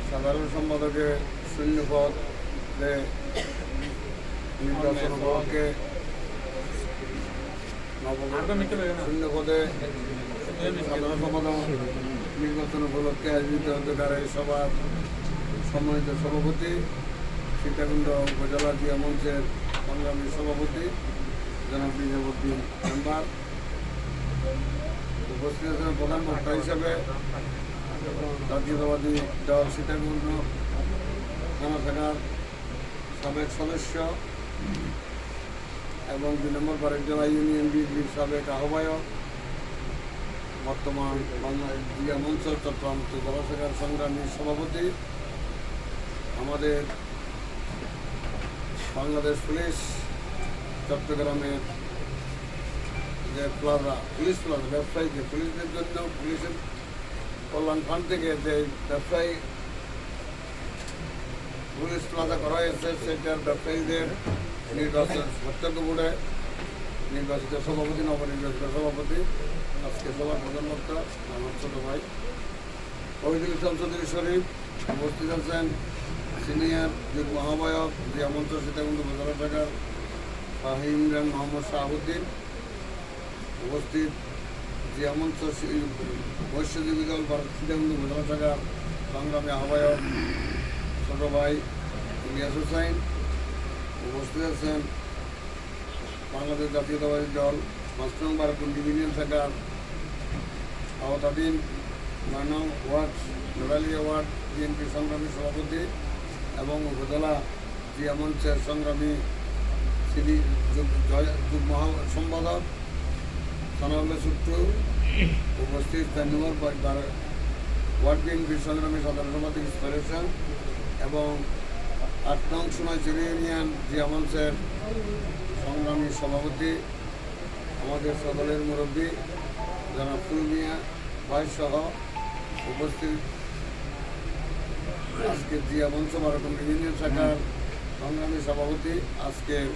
সাধারণ সম্পাদকে শূন্য পদে নির্বাচন উপলক্ষে শূন্য পদে সাধারণ সম্পাদক নির্বাচন উপলক্ষে আয়োজিত অধিকারের সভার সম্মানিত সভাপতি সীতাকুণ্ড উপজেলা জিয়া মঞ্চের সংগ্রামী সভাপতি জনাব নিজামুদ্দিন মেম্বার, উপস্থিত আছেন প্রধান বক্তা হিসেবে জাতীয়তাবাদী দল সীতাকুণ্ড থানা শাখার সাবেক সদস্য এবং ২ নম্বর বারেকজলা ইউনিয়ন বিএনপির সাবেক আহ্বায়ক, বর্তমান বাংলাদেশ জিয়া মঞ্চ চট্টগ্রাম জেলা শাখার সংগ্রামী সভাপতি, আমাদের বাংলাদেশ পুলিশ চট্টগ্রামের যে পুলিশ প্লাজা ব্যবসায়ীদের পুলিশদের জন্য পুলিশের কল্যাণ ফান্ড থেকে যে ব্যবসায়ী পুলিশ প্লাজা করা হয়েছে সেটার ব্যবসায়ীদের নির্বাচন প্রত্যক্ষ বোর্ডে নির্বাচিত সভাপতি, নবনির্বাচিত সভাপতি, আজকে সভার প্রধান বক্তা আমার ছোট ভাই শহীদুল ইসলাম চৌধুরী শরীফ, উপস্থিত আছেন সিনিয়র যুগ্ম আহ্বায়ক জিয়া মঞ্চ সীতাকুণ্ড উপজেলা শাখার শাহী ইমরান মোহাম্মদ শাহাবুদ্দিন, উপস্থিত জিয়া মঞ্চ মৎস্যজীবী দল সীতাকুণ্ড উপজেলা শাখার সংগ্রামী আহ্বায়ক ছোট ভাই ইলিয়াস হুসাইন, উপস্থিত আছেন বাংলাদেশ জাতীয়তাবাদী দল ৫ নং বারাকুন্ডি ইউনিয়ন শাখার আওতাধীন ৯ নং ওয়ার্ড নোডালিয়া ওয়ার্ড বিএনপি সংগ্রামী সভাপতি এবং উপজেলা জিয়া মঞ্চের সংগ্রামী যুগ্ম সম্পাদক সানাউল্লাহ সুট্টু, উপস্থিত ৪ নম্বর ওয়ার্ড বিএনপির সংগ্রামী সাধারণ সম্পাদক ইন্সপিরেশন এবং ৮ নং সোনাইচুরি ইউনিয়ন জিয়া মঞ্চের সংগ্রামী সভাপতি, আমাদের সকলের মুরব্বী জনাব ফুল মিয়া ভাই সহ উপস্থিত আজকে জিয়া মঞ্চ বারাকুন্ডি ইউনিয়ন শাখার সংগ্রামী সভাপতি, আজকের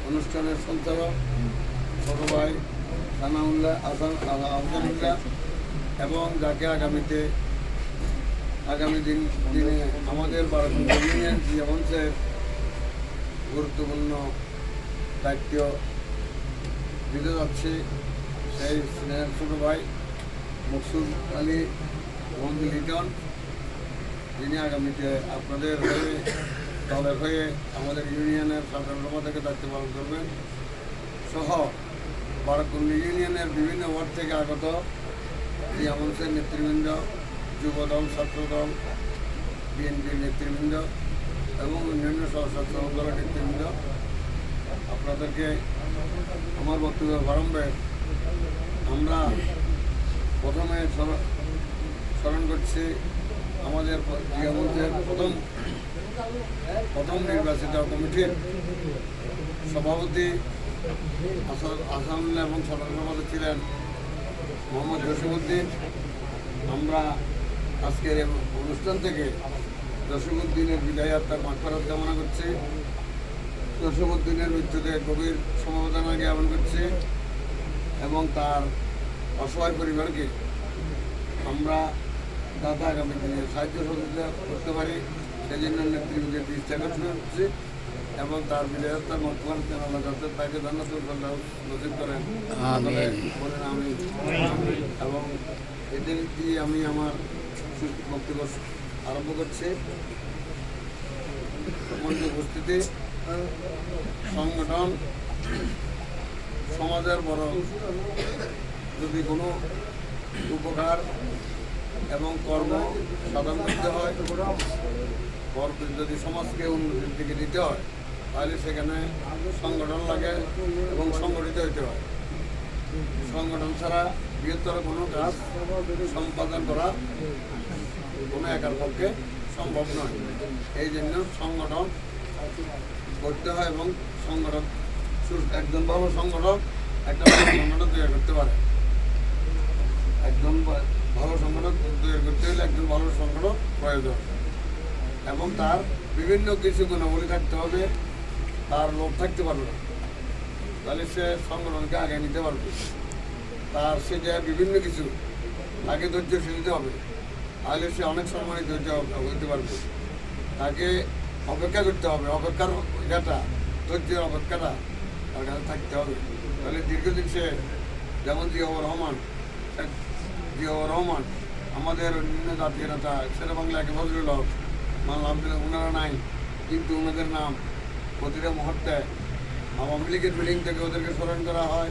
অনুষ্ঠানের সঞ্চালক ছোট ভাই সানাউল্লাহ আহসানুল্লাহ এবং যাকে আগামী দিনে আমাদের বারাকুন্ডি ইউনিয়ন জিয়া মঞ্চের গুরুত্বপূর্ণ দায়িত্ব দিতে যাচ্ছে সেই স্নেহের ছোট ভাই মকসুদ আলী মোহাম্মদ লিটন, যিনি আগামীতে আপনাদের হয়ে দলের হয়ে আমাদের ইউনিয়নের সাধারণ সম্পাদকের দায়িত্ব পালন করবেন সহ বারাকুন্ডি ইউনিয়নের বিভিন্ন ওয়ার্ড থেকে আগত জিয়া মঞ্চের নেতৃবৃন্দ, যুবদল, ছাত্রদল, বিএনপির নেতৃবৃন্দ এবং অন্যান্য সশস্ত্র দলের নেতৃবৃন্দ, আপনাদেরকে আমার বক্তব্য প্রারম্ভে আমরা প্রথমে স্মরণ করছি আমাদের জিয়া মঞ্চের প্রথম নির্বাচিত কমিটির সভাপতি আসানুল্লাহ এবং সাধারণ সম্পাদক ছিলেন মোহাম্মদ জসিমউদ্দিন। আমরা আজকের অনুষ্ঠান থেকে জসিমউদ্দিনের বিদায় আত্মার মাগফিরাত কামনা করছি, জসিমউদ্দিনের মৃত্যুতে গভীর সমবেদনা জ্ঞাপন করছি এবং তার অসহায় পরিবারকে আমরা যাতে আগামী দিনে সাহায্য সহযোগিতা করতে পারি সেই জন্য নেতৃবৃন্দের দৃষ্টি আকর্ষণ করছি এবং তার বিদায়তার মতবাদ আল্লাহ যাতে তাকে জান্নাতুল ফেরদাউস নসিব করেন বলেন আমি। এবং এদের দিয়ে আমি আমার বক্তব্য আরম্ভ করছি। সম্মানিত উপস্থিতি, সংগঠন সমাজের বড় যদি কোনো উপকার এবং কর্ম সাধন করতে হয়, যদি সমাজকে উন্নতির দিকে দিতে হয় তাহলে সেখানে সংগঠন লাগে এবং সংগঠিত হইতে হয়। সংগঠন ছাড়া বৃহত্তর কোনো কাজ সম্পাদন করা কোনো একার পক্ষে সম্ভব নয়। এই জন্য সংগঠন করতে হয় এবং সংগঠন একজন ভালো সংগঠক একটা ভালো সংগঠন তৈরি করতে পারে। একজন ভালো সংগঠন তৈরি করতে হলে একজন ভালো সংগঠক প্রয়োজন এবং তার বিভিন্ন কিছু গুণাবলী থাকতে হবে, তার লোভ থাকতে পারবে না, তাহলে সে সংগঠনকে আগে নিতে পারবে। তার সেটা বিভিন্ন কিছু তাকে ধৈর্যশীল হতে হবে, তাহলে সে অনেক সময় ধৈর্য হতে পারবে। তাকে অপেক্ষা করতে হবে, অপেক্ষার যেটা ধৈর্যের অপেক্ষাটা তার কাছে থাকতে হবে। তাহলে দীর্ঘদিন সে যেমন জিয়াউর রহমান আমাদের নিম্ন জাতীয় নেতা, শেরে বাংলাকে ফজলুল হক, মানলাম ওনারা নাই, কিন্তু ওনাদের নাম প্রতিটা মুহূর্তে আওয়ামী লীগের মিটিং থেকে ওদেরকে স্মরণ করা হয়,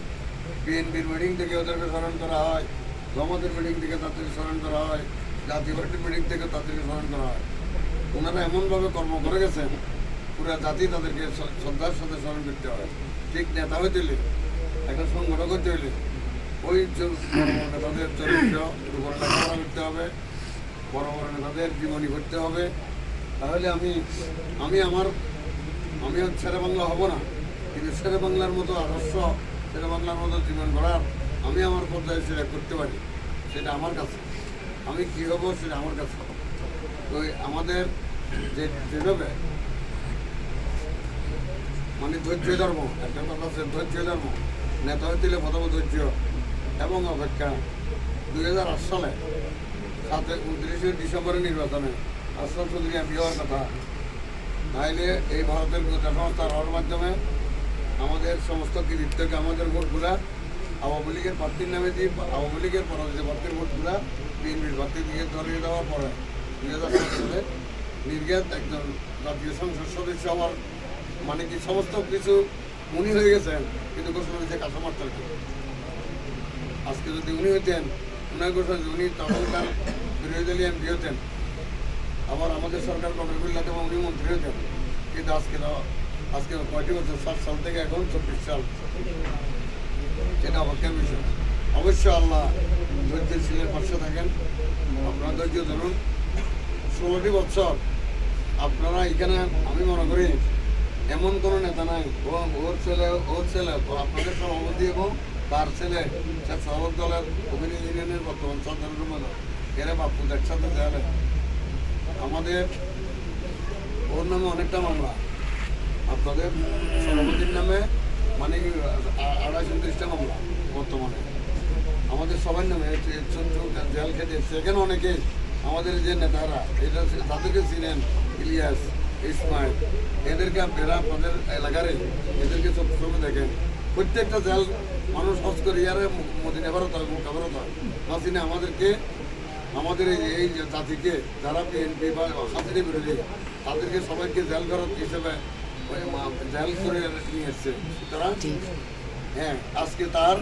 বিএনপির মিটিং থেকে ওদেরকে স্মরণ করা হয়, জমাতের মিটিং থেকে তাদেরকে স্মরণ করা হয়, জাতীয় পার্টির মিটিং থেকে তাদেরকে স্মরণ করা হয়। ওনারা এমনভাবে কর্ম করে গেছেন, পুরো জাতি তাদেরকে শ্রদ্ধার সাথে স্মরণ করতে হয়। ঠিক নেতা হইতে হলে, একটা সংগঠন করতে হলে ওই নেতাদের চরিত্র উপরে লেখাপড়া করতে হবে, বড় বড় নেতাদের জীবনী করতে হবে। তাহলে আমি শেরে বাংলা হব না, কিন্তু শেরে বাংলার মতো আদর্শ, শেরে বাংলার মতো জীবন গড়ার আমি আমার পর্যায়ে সেটা করতে পারি, সেটা আমার কাছে। আমি কী হব সেটা আমার কাছে। তো আমাদের যেভাবে মানে ধৈর্য ধর্ম, একটা কথা আছে ধৈর্য ধর্ম, নেতা হইতে প্রথম ধৈর্য এবং অপেক্ষা। 2008 সালে 29 ডিসেম্বরের নির্বাচনে আশরাফ চৌধুরী এমপি হওয়ার কথা, নাইলে এই ভারতের গোটা সংস্থার হওয়ার মাধ্যমে আমাদের সমস্ত কৃতিত্বকে, আমাদের ভোটগুলা আওয়ামী লীগের প্রার্থীর নামে দিয়ে, আওয়ামী লীগের পরাজিত প্রার্থীর ভোটগুলা বিএনপির প্রার্থী দিয়ে ধরিয়ে দেওয়ার পরে 2007 সালে নির্ঘাত একজন জাতীয় সংসদ সদস্য হওয়ার মানে কি সমস্ত কিছু উনি হয়ে গেছেন, কিন্তু ঘোষণা দিয়েছে কাঁচামার তর্কে। আজকে যদি উনি হইতেন, উনার ঘোষণা উনি তখনকার বিরোধী দলীয় এমপি হতেন, আবার আমাদের সরকার গঠন করলে তো উনি মন্ত্রী হতেন। কিন্তু আজকে কয়টি বছর, 7 সাল থেকে এখন 24 সাল, এটা অবাকের বিষয়। অবশ্যই আল্লাহ ধৈর্যশীলের পাশে থাকেন, আপনারা ধৈর্য ধরুন। 16টি বছর আপনারা এখানে, আমি মনে করি এমন কোনো নেতা নাই, ওর ছেলে আপনাদের সভাপতি এবং তার ছেলে স্বেচ্ছাসেবক দলের অভিনয় ইউনিয়নের বর্তমান সাধারণ সম্পাদক, এরা বাপুদ একসাথে দেয়ালে আমাদের ওর নামে অনেকটা মামলা, আপনাদের সভাপতির নামে মানে 229টা মামলা বর্তমানে আমাদের সবার নামে জেল খেটে। সেখানে অনেকে আমাদের যে নেতারা এটা তাদেরকে চিনেন, ইলিয়াস, ইসমাইল, এদেরকে আপনারা আপনাদের এলাকারে এদেরকে সবসময় দেখেন। প্রত্যেকটা জেল মানুষ হজ করে ইয়ারে মদিনা ভারত হয়, মক্কা ভারত হয়, হাসিনা আমাদের এই জাতিকে যারা বিএনপি বা হাসিনা বিরোধী তাদেরকে সবাইকে জেল ভারত হিসেবে জেল করে নিয়ে এসছে। সুতরাং হ্যাঁ, আজকে তার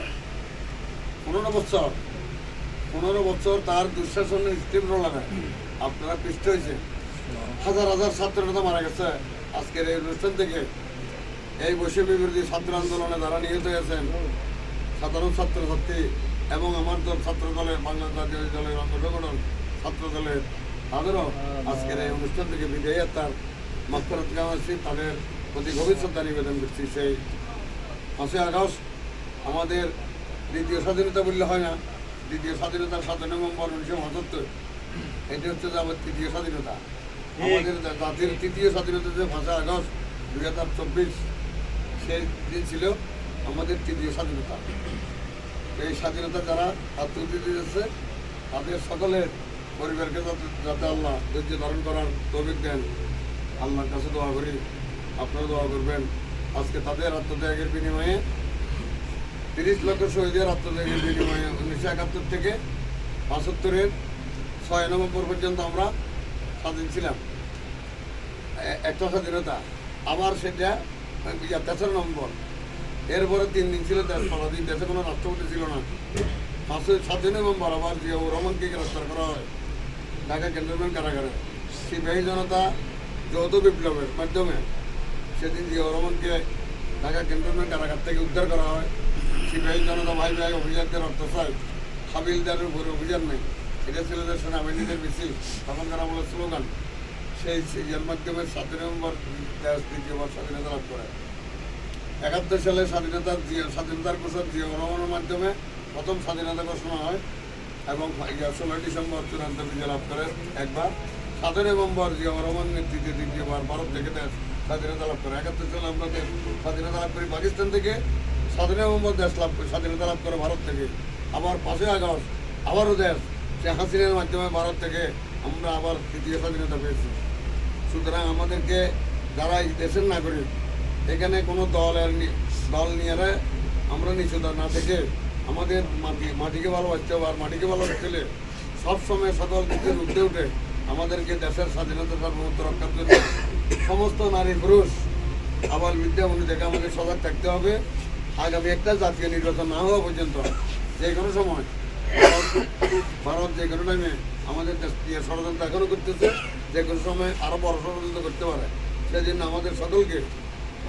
15 বছর তার দুঃশাসনের স্টিম রোলারে আপনারা পৃষ্ঠ হয়েছে। হাজার হাজার ছাত্র নেতা মারা গেছে আজকের এই অনুষ্ঠান থেকে। এই বৈষম্য বিরোধী ছাত্র আন্দোলনে যারা নিহত হয়েছেন, সাধারণ ছাত্রছাত্রী এবং আমার দল ছাত্র দলের, বাংলা জাতীয় দলের অঙ্গসংগঠন ছাত্র দলের, তাদেরও আজকের এই অনুষ্ঠান থেকে বিদায় তার মাগফিরাত কামনা, তাদের প্রতি গভীর শ্রদ্ধা নিবেদন করছি। সেই 5ই আগস্ট আমাদের দ্বিতীয় স্বাধীনতা বললে হয় না, দ্বিতীয় স্বাধীনতার 7 নভেম্বর 1975, এটি হচ্ছে যে আমার তৃতীয় স্বাধীনতা। আমাদের জাতির তৃতীয় স্বাধীনতা যে 5ই আগস্ট 2024, সেই দিন ছিল আমাদের তৃতীয় স্বাধীনতা। এই স্বাধীনতা যারা আত্মহত্যা দিয়েছে তাদের সকলের পরিবারকে যাতে আল্লাহ ধৈর্য ধারণ করার তৌফিক দেন, আল্লাহর কাছে দোয়া করি, আপনারা দোয়া করবেন। আজকে তাদের আত্মত্যাগের বিনিময়ে 30 লক্ষ শহীদের আত্মত্যাগের বিনিময়ে 1971 থেকে 75-এর 6 নভেম্বর পর্যন্ত আমরা স্বাধীন ছিলাম। একটা স্বাধীনতা, আবার সেটা 3 নভেম্বর, এরপরে 3 দিন ছিল দেশ স্বাধীন, দেশে কোনো রাষ্ট্রপতি ছিল না। 7 নভেম্বর আবার জিয়াউর রহমানকে গ্রেফতার করা হয় ঢাকা ক্যান্টনমেন্ট কারাগারে। সিপাহী জনতা যৌথ বিপ্লবের মাধ্যমে সেদিন জিয়াউর রহমানকে ঢাকা ক্যান্টনমেন্ট কারাগার থেকে উদ্ধার করা হয়। সিপাহী জনতা ভাই ভাই অভিযানদের অর্থ চাই, হাবিলদারের উপরে অভিযান নেই, এটা ছিল যে সেনাবাহিনীদের মিছিল, তখনকার আমলের স্লোগান। সেই এর মাধ্যমে 7 নভেম্বর দেশ দ্বিতীয়বার স্বাধীনতা লাভ করে। 71 সালে স্বাধীনতার ঘোষণা জিয়াউর রহমানের মাধ্যমে প্রথম স্বাধীনতা ঘোষণা হয় এবং 16 ডিসেম্বর চূড়ান্ত বিজয় লাভ করে একবার। 7 নভেম্বর জিয়াউর রহমান নেতৃত্বে দ্বিতীয়বার ভারত থেকে দেশ স্বাধীনতা লাভ করে। 71 সালে আমরা দেশ স্বাধীনতা লাভ করি পাকিস্তান থেকে, 7 নভেম্বর দেশ স্বাধীনতা লাভ করে ভারত থেকে। আবার 5ই আগস্ট আবারও দেশ শেখ হাসিনার মাধ্যমে ভারত থেকে আমরা আবার তৃতীয় স্বাধীনতা পেয়েছি। সুতরাং আমাদেরকে যারা এই দেশের নাগরিক, এখানে কোনো দল নিয়ে আমরা নিচুতা না থেকে আমাদের মাটিকে ভালোবাসতে হবে। আর মাটিকে ভালোবাসতে সবসময় সকল কিছুর উঠে উঠে আমাদেরকে দেশের স্বাধীনতা সার্বভৌমত্ব রক্ষার জন্য সমস্ত নারী পুরুষ আবার বিদ্যা অনুযায়ী আমাদের সজাগ থাকতে হবে। আগামী একটা জাতীয় নির্বাচন না হওয়া পর্যন্ত যে কোনো সময় ভারত যে কোনো টাইমে আমাদের দেশ দিয়ে ষড়যন্ত্র এখনও করতেছে, যে কোনো সময় আরও বড় ষড়যন্ত্র করতে পারে। সেই জন্য আমাদের সকলকে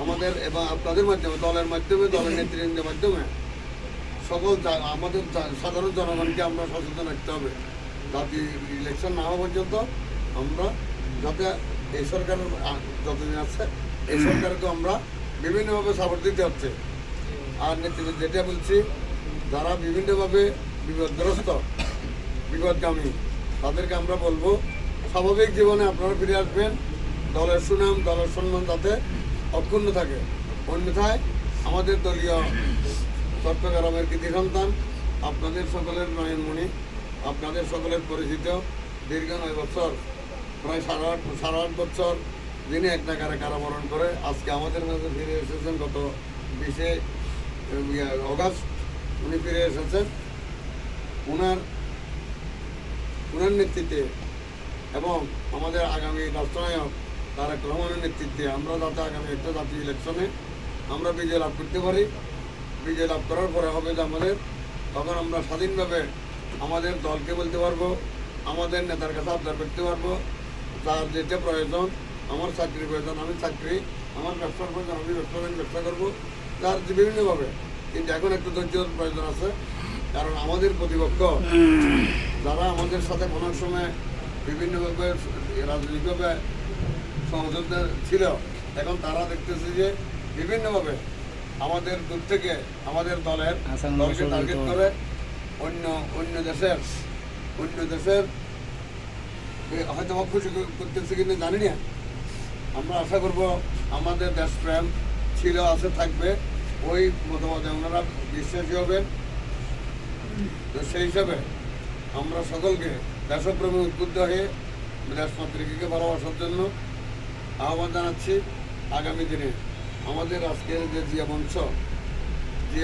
আমাদের এবং আপনাদের মাধ্যমে দলের নেতৃবৃন্দের মাধ্যমে সকল আমাদের সাধারণ জনগণকে আমরা সচেতন রাখতে হবে। জাতীয় ইলেকশন না হওয়া পর্যন্ত আমরা যাতে এই সরকার যতদিন আছে এই সরকারকে আমরা বিভিন্নভাবে সাপোর্ট দিতে হচ্ছে। আর নেতৃত্ব যেটা বলছি, যারা বিভিন্নভাবে বিপদগ্রস্ত বিপদগামী তাদেরকে আমরা বলবো স্বাভাবিক জীবনে আপনারা ফিরে আসবেন, দলের সুনাম দলের সম্মান যাতে অক্ষুণ্ণ থাকে। অন্যথায় আমাদের দলীয় চট্টগ্রামের কৃতি সন্তান, আপনাদের সকলের নয়নমণি, আপনাদের সকলের পরিচিত দীর্ঘ 9 বছর, প্রায় সাড়ে আট বছর যিনি এক নাগারে কারাবরণ করে আজকে আমাদের মাঝে ফিরে এসেছেন। গত 20 অগাস্ট উনি ফিরে এসেছেন। ওনার নেতৃত্বে এবং আমাদের আগামী রাষ্ট্রনায়ক তারেক রহমানের নেতৃত্বে আমরা যাতে আগামী একটা জাতীয় ইলেকশনে আমরা বিজয় লাভ করতে পারি। বিজয় লাভ করার পরে হবে যে আমাদের তখন আমরা স্বাধীনভাবে আমাদের দলকে বলতে পারবো, আমাদের নেতার কাছে আবদার করতে পারবো, যার যেটা প্রয়োজন, আমার চাকরির প্রয়োজন আমি চাকরি, আমার ব্যবসার প্রয়োজন আমি ব্যবসা করবো, যার বিভিন্নভাবে। কিন্তু এখন একটু ধৈর্যের প্রয়োজন আছে, কারণ আমাদের প্রতিপক্ষ যারা আমাদের সাথে কোনো সময় বিভিন্নভাবে রাজনৈতিকভাবে সহযোগিতা ছিল, এখন তারা দেখতেছে যে বিভিন্নভাবে আমাদের দূর থেকে আমাদের দলকে টার্গেট করে অন্য দেশের হয়তো খুশি করতেছে কিনা জানি না। আমরা আশা করব আমাদের দেশপ্রেম ছিল, আছে, থাকবে, ওই মতামতে ওনারা বিশ্বাসী হবেন। তো সেই হিসাবে আমরা সকলকে দেশপ্রেমে উদ্বুদ্ধ হয়ে দেশমাতৃকাকে ভালোবাসার জন্য আহ্বান জানাচ্ছি। আগামী দিনে আমাদের আজকের যে জিয়া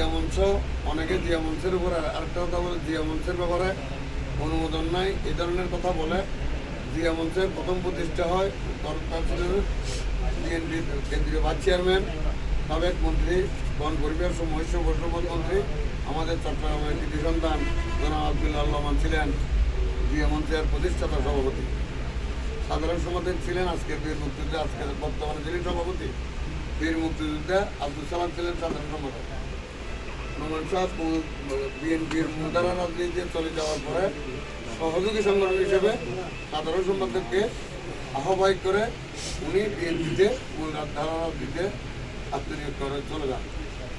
মঞ্চ অনেকে জিয়া মঞ্চের উপরে আরেকটা কথা বলে, জিয়া মঞ্চের ব্যাপারে অনুমোদন নাই এই ধরনের কথা বলে। জিয়া মঞ্চের প্রথম প্রতিষ্ঠা হয় বিএনপির কেন্দ্রীয় ভাইস চেয়ারম্যান, সাবেক মন্ত্রী, বন পরিবেশ ও মৎস্য পশুপালন মন্ত্রী, আমাদের চট্টগ্রামের কৃতি সন্তান জনাব আব্দুল্লাহ রহমান ছিলেন জিয়া মঞ্চের প্রতিষ্ঠাতা সভাপতি। সাধারণ সম্পাদক ছিলেন আজকের বীর মুক্তিযোদ্ধা, আজকের বর্তমানে যিনি সভাপতি বীর মুক্তিযোদ্ধা আব্দুল সালাম ছিলেন সাধারণ সম্পাদক। নোমান সাহেব বিএনপির মুদারা রাজনীতিতে চলে যাওয়ার পরে সহযোগী সংগঠন হিসেবে সাধারণ সম্পাদককে আহ্বায়ক করে উনি বিএনপিতে মূল ধারা রাজনীতিতে আত্মনিয়োগ করে চলে যান।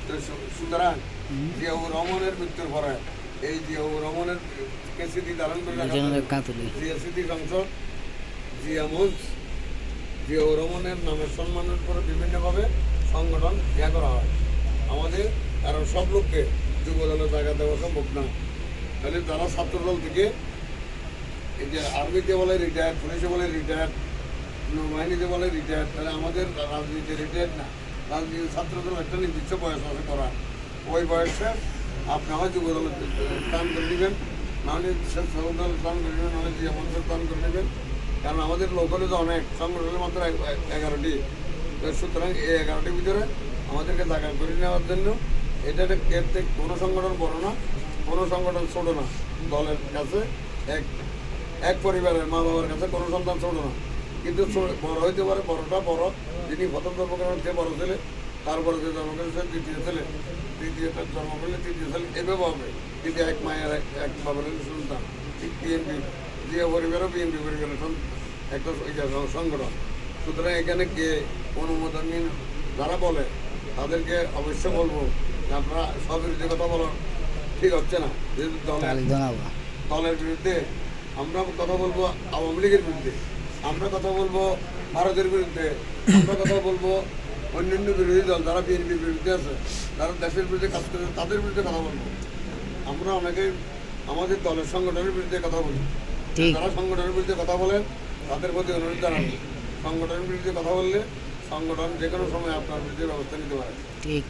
তো সুতরাং জিয়াউর রহমানের মৃত্যুর পরে এই জিয়াউর রহমানের স্মৃতি ধারণ করে জিয়া স্মৃতি সংসদ, জিয়া মঞ্চ, জিয়াউর রহমানের নামের সম্মানের পরে বিভিন্নভাবে সংগঠন করা হয় আমাদের। কারণ সব লোককে যুব দলে জায়গা দেওয়া সম্ভব না। তাহলে যারা ছাত্রদল থেকে এই যে আর্মিতে বলে রিটায়ার্ড, পুলিশে বলে রিটায়ার্ড, নৌবাহিনীতে বলে রিটায়ার্ড, তাহলে আমাদের রাজনীতি রিটায়ার্ড না। রাজনীতি ছাত্রদল একটা নির্দিষ্ট বয়স আছে করা, ওই বয়সে আপনি হয় যুব দলে স্থান করে নেবেন, নাহলে দল স্থান করে নেবেন, নাহলে জিয়া মঞ্চের স্থান করে নেবেন। কারণ আমাদের লোকালে তো অনেক সংগঠনের মাত্র 11টি। সুতরাং এই 11টির ভিতরে আমাদেরকে জায়গা করে নেওয়ার জন্য এটা ক্ষেত্রে কোনো সংগঠন বড় না, কোনো সংগঠন ছোট না। দলের কাছে এক পরিবারের মা বাবার কাছে কোনো সন্তান ছোট না, কিন্তু বড় হইতে পারে। বড়টা বড়, যিনি প্রথম জন্ম করেন সে বড় ছেলে, তারপরে যে জন্ম করেছে দ্বিতীয় ছেলে, তৃতীয়টা জন্ম করলে তৃতীয় ছেলে, এভাবে হবে। কিন্তু এক মায়ের এক বাবার সন্তান। ঠিক বিএনপি জিয়া পরিবারও বিএনপি পরিবারের একটা সংগঠন। সুতরাং এখানে কে অনুমোদন নিন যারা বলে তাদেরকে অবশ্য বলবো যে আপনারা স্ববিরোধী কথা বলো, ঠিক হচ্ছে না। যেহেতু দলের বিরুদ্ধে আমরা কথা বলবো, আওয়ামী লীগের বিরুদ্ধে আমরা কথা বলবো, ভারতের বিরুদ্ধে আমরা কথা বলবো, অন্যান্য বিরোধী দল যারা বিএনপির বিরুদ্ধে আছে, যারা দেশের বিরুদ্ধে কাজ করে তাদের বিরুদ্ধে কথা বলবো। আমরা অনেকেই আমাদের দলের সংগঠনের বিরুদ্ধে কথা বলি। ঠিক। যারা সংগঠনের বিরুদ্ধে কথা বলেন তাদের প্রতি অনুরোধ জানাবো, সংগঠনের বিরুদ্ধে কথা বললে সংগঠন যে কোনো সময় আপনার বিরুদ্ধে ব্যবস্থা নিতে পারে। ঠিক।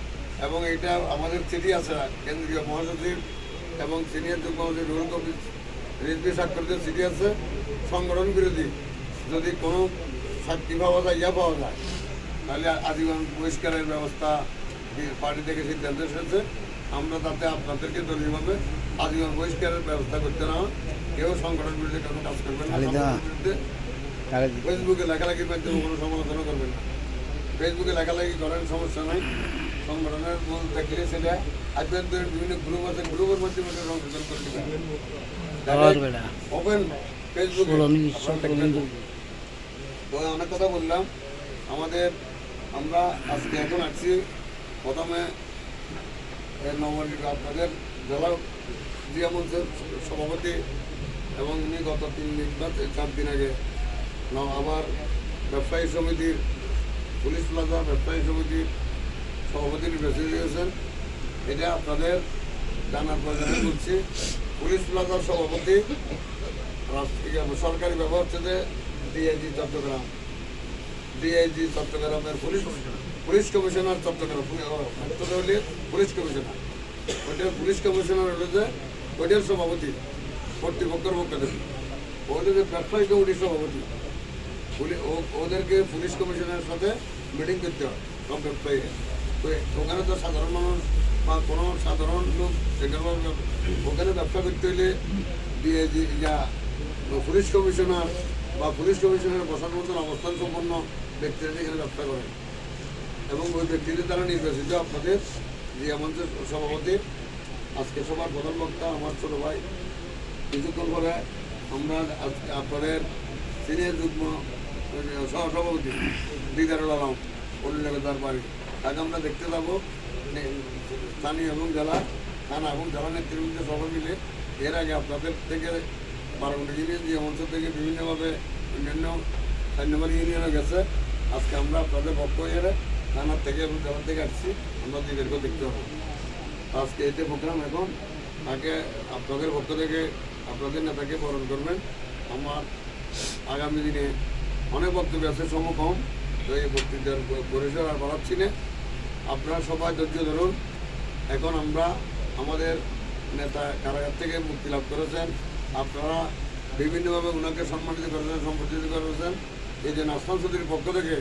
এবং এইটা আমাদের চিঠি আছে কেন্দ্রীয় মহাসচিব এবং সিনিয়র যুগ্ম মহাসচিব রুহুল কবির রিজভী স্বাক্ষরিত চিঠি আছে। সংগঠন বিরোধী যদি কোনো সাক্ষী পাওয়া যায় পাওয়া যায় তাহলে আজীবন বহিষ্কারের ব্যবস্থা পার্টি থেকে সিদ্ধান্ত এসেছে। আমরা তাতে আপনাদেরকে দলীয়ভাবে আজীবন বহিষ্কারের ব্যবস্থা করতে না, কেউ সংগঠন বিরুদ্ধে কোনো কাজ করবেন না, সংগঠনের বিরুদ্ধে ফেসবুকে লেখালেখির মাধ্যমে কোনো সমালোচনা করবেন না। ফেসবুকে লেখালেখি করেন, সমস্যা নাই। সংগঠনের মূল থাকলে সেটা আভ্যন্তরীণ বিভিন্ন গ্রুপ আছে, গ্রুপের মাধ্যমে সংশোধন করে দেবেন। ওপেন ফেসবুকে তো অনেক কথা বললাম। আমরা আজকে এখন আসছি প্রথমে নবনির্বাচিত আপনাদের জেলা জিয়া মঞ্চের সভাপতি এবং উনি গত 4 দিন আগে আবার ব্যবসায়ী সমিতির পুলিশ প্লাজা ব্যবসায়ী সমিতির সভাপতি নির্বাচিত হয়েছেন। এটা আপনাদের জানার প্রয়োজনে বলছি। পুলিশ প্লাজার সভাপতি সরকারি ব্যবহার হচ্ছে যে ডিআইজি চট্টগ্রামের পুলিশ কমিশনার চট্টগ্রাম হলে পুলিশ কমিশনার, ওইটার পুলিশ কমিশনার হলো যে ওইটার সভাপতি কর্তৃপক্ষের পক্ষ থেকে, ওদের যে ব্যবসায়ী কমিটির সভাপতি ওদেরকে পুলিশ কমিশনারের সাথে মিটিং করতে হয় সব ব্যবসায়ী। তো ওখানে তো সাধারণ মানুষ বা কোনো সাধারণ লোক সেখানে ওখানে ব্যবসা করতে হলে ডিআইজি পুলিশ কমিশনার বা পুলিশ কমিশনারের বসার মতন অবস্থান সম্পন্ন ব্যক্তিরা এখানে ব্যবসা করেন এবং ওই ব্যক্তিদের দ্বারা নির্বাচিত আপনাদের জিয়া মঞ্চের সভাপতি। আজকে সবার প্রধান বক্তা আমার ছোটো ভাই। কিছুক্ষণ পরে আমরা আপনাদের সিনিয়র যুগ্ম সহসভাপতি দিদারুল আলম তার বাড়ি, তাকে আমরা দেখতে যাবো। স্থানীয় এবং জেলা থানা এবং জেলা নেতৃবৃন্দ সবাই মিলে এর আগে আপনাদের থেকে 12 ইউনিয়ন জিয়া মঞ্চ থেকে বিভিন্নভাবে অন্যান্য 4 নম্বর ইউনিয়নে গেছে। আজকে আমরা আপনাদের পক্ষ হয়ে থানার থেকে এবং জেলা থেকে আসছি, আমরা দীর্ঘ দেখতে হবে। আজকে এতে প্রোগ্রাম এখন তাকে আপনাদের পক্ষ থেকে আপনাদের নেতাকে বরণ করবেন। আমার আগামী দিনে অনেক বক্তব্য আছে, সময় কম, তো এই বক্তৃতার পরিসর আর বাড়াচ্ছি না। আপনারা সবাই ধৈর্য ধরুন। এখন আমরা আমাদের নেতা কারাগার থেকে মুক্তি লাভ করেছেন, আপনারা বিভিন্নভাবে ওনাকে সম্মানিত করেছেন, সম্বর্ধিত করেছেন। এই জন্য আসলাম চৌধুরীর পক্ষ থেকে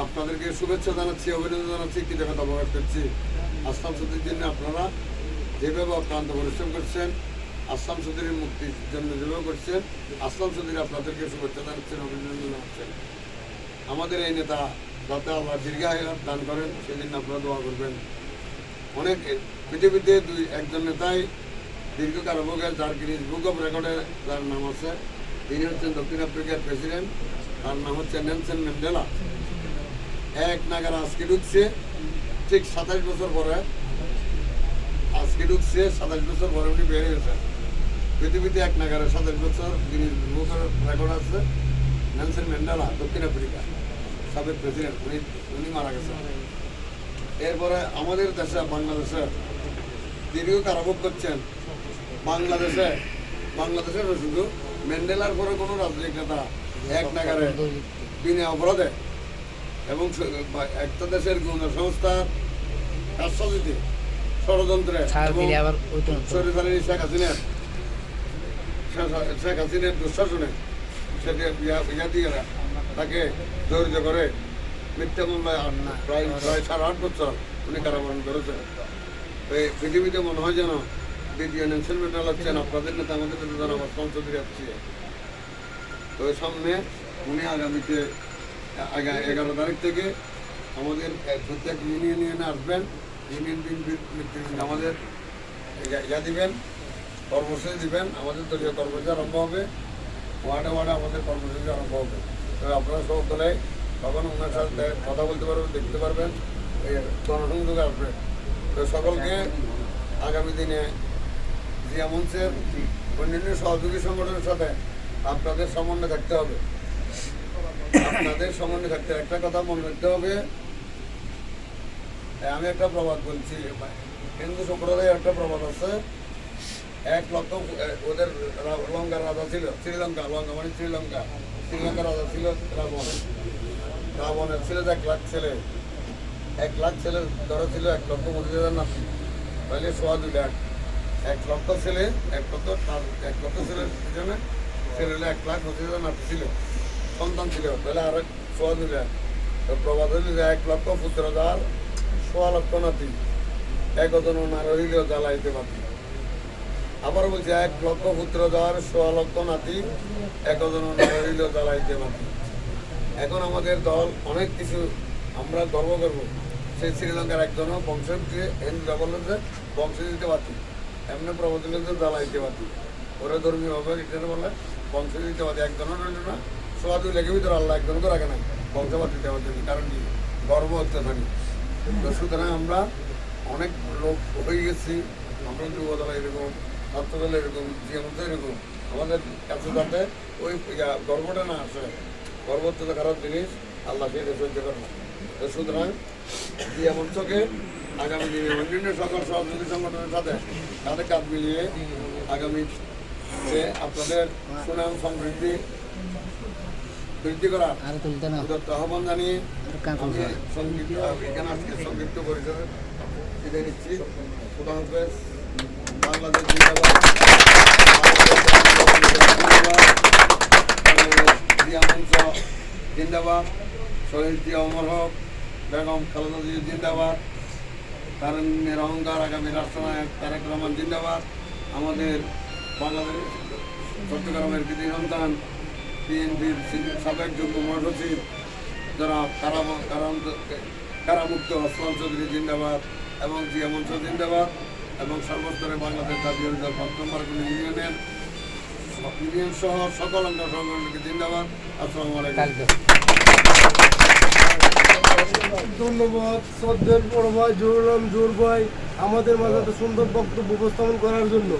আপনাদেরকে শুভেচ্ছা জানাচ্ছি, অভিনন্দন জানাচ্ছি, কৃতজ্ঞতা প্রকাশ করছি। আসলাম চৌধুরীর জন্য আপনারা যেভাবে অক্লান্ত পরিশ্রম করছেন, আসলাম চৌধুরীর মুক্তির জন্য যেভাবে করছেন, আসলাম চৌধুরী আপনাদেরকে শুভেচ্ছা জানাচ্ছেন, অভিনন্দন জানাচ্ছেন। আমাদের এই নেতা যাতে আল্লাহ দীর্ঘায়ু দান করেন সেদিন আপনারা দোয়া করবেন। অনেক পৃথিবীতে একজন নেতাই দীর্ঘ কারাভোগের, যার গিনিস বুক অফ রেকর্ডে যার নাম আছে, তিনি হচ্ছেন দক্ষিণ আফ্রিকার প্রেসিডেন্ট, তার নাম হচ্ছে নেলসন ম্যান্ডেলা। এক নাগারা আজকে ঢুকছে, ঠিক 27 বছর পরে আজকে ঢুকছে, 27 বছর পরে উনি বের হয়েছে। পৃথিবীতে এক নাগারে 27 বছর গিনিস বুক অফ রেকর্ড আছে। নেলসন ম্যান্ডেলা দক্ষিণ আফ্রিকা সাবেক প্রেসিডেন্ট, উনি মারা গেছেন। এরপরে আমাদের দেশে বাংলাদেশে দীর্ঘ কারাভোগ করছেন। বাংলাদেশের শুধু ম্যান্ডেলার পরে কোনো রাজনৈতিক নেতা এক নাগারে বিনা অপরাধে এবং একটা দেশের গুণ সংস্থার কারসাজিতে ষড়যন্ত্রে শরীফ শেখ হাসিনার দুঃশাসনে সেটা ইয়া দিয়ে তাকে জড়িত করে মিথ্যা মামলায় প্রায় 8.5 বছর উনি কারাবরণ করেছেন। এই পৃথিবীতে মনে হয় যেন দ্বিতীয় নেলসন ম্যান্ডেলা হচ্ছেন আপনাদের নেতা, আমাদের নেতা যেন আসলাম চৌধুরী আসছে। তো সামনে উনি আগামীতে 11 তারিখ থেকে আমাদের প্রত্যেক ইউনিয়নে আসবেন। ইউনিয়ন আমাদের ইয়া দিবেন, কর্মসূচি দিবেন। আমাদের দলীয় কর্মসূচি আরম্ভ হবে, ওয়ার্ডে আমাদের কর্মসূচি আরম্ভ হবে। তো আপনারা সব দলে তখন ওনার সাথে কথা বলতে পারবেন, দেখতে পারবেন, জনসংযোগ আসবে। তো সকলকে আগামী দিনে জিয়া মঞ্চের অন্যান্য সহযোগী সংগঠনের সাথে আপনাদের সমন্বয় থাকতে হবে। একটা কথা মনে রাখতে হবে, আমি একটা প্রবাদ বলছি, হিন্দু সম্প্রদায়ের একটা প্রবাদ আছে, 1 লক্ষ ওদের লঙ্কার রাজা ছিল, শ্রীলঙ্কা, লঙ্কা মানে শ্রীলঙ্কা, শ্রীলঙ্কার রাজা ছিল রাবণ। রাবণের ছিল 1 লাখ ছেলে, 1 লাখ ছেলে ধরো ছিল 1 লক্ষ 25,000 নাতি, তাহলে 2.5 লাখ। 1 লক্ষ ছেলে, 1 লক্ষ ছেলের পিছনে ছেলে হলে 1 লাখ 25,000 নাতি ছিল, সন্তান ছিল, তাহলে আরো 2.5 লাখ। তো প্রবাদ হইল যে 1 লক্ষ পুত্র যার 1.5 লক্ষ নাতি, একজন নার হইল জ্বালাইতে পাতি। আবার বলছে 1 লক্ষ পুত্র যার 1.5 লক্ষ নাতি, একজন নার হইল জ্বালাইতে পাতি। এখন আমাদের দল অনেক কিছু আমরা গর্ব করবো, সেই শ্রীলঙ্কার একজনও বংশের যে হিন্দুরা বললেন যে বংশ দিতে পারতি, এমনি প্রবাদ হইল যে জ্বালাইতে পাতি। ওরা ধর্মীয় ভাবে এটা বলে বংশ দিতে পারতি, একজনের রইল না, 2.5 লাখের ভিতরে আল্লাহ একজনকে রাখে না বংশপাতি দেওয়ার জন্য, কারণ কি গর্ব হতে থাকি। তো সুতরাং আমরা অনেক লোক হয়ে গেছি, আমরা যুবদল এরকম, ছাত্রদল এরকম, যেমন এরকম, আমাদের কাছে যাতে ওই গর্বটা না আসে। গর্ব হচ্ছে তো খারাপ জিনিস, আল্লাহ সেটা সহ্য করে না। তো সুতরাং এমন চোখে আগামী দিনে অন্যান্য সকল সহযোগী সংগঠনের সাথে তাদের কাজ মিলিয়ে আগামী যে আপনাদের সুনাম সমৃদ্ধি বৃদ্ধি করার আহ্বান জানিয়ে আমি সংক্ষিপ্ত এখানে আজকে সংক্ষিপ্ত পরিচয় বিদায় নিচ্ছি। খুদা হাফেজ। বাংলাদেশ জিন্দাবাদ, জিয়া মঞ্চ জিন্দাবাদ, শহীদ জিয়া অমর হক, বেগম খালেদা জিয়া জিন্দাবাদ, তারুণ্যের অহংকার আগামী রাষ্ট্রনায়ক তারেক রহমান জিন্দাবাদ, আমাদের বাংলাদেশ চট্টগ্রামের কৃতি সন্তান বিএনপির সাবেক যুগ্ম মহাসচিব যারা কারামুক্ত আসলাম চৌধুরী জিন্দাবাদ এবং জিয়া মঞ্চ জিন্দাবাদ এবং সর্বস্তরে বাংলাদেশ জাতীয় দল ৫ নম্বর ইউনিয়ন সহ সকল অঙ্গ সংগঠনকে জিন্দাবাদ। আসসালামু আলাইকুম। ধন্যবাদ শ্রদ্ধের বড় ভাই জোর ভাই আমাদের মাঝে এত সুন্দর বক্তব্য উপস্থাপন করার জন্য।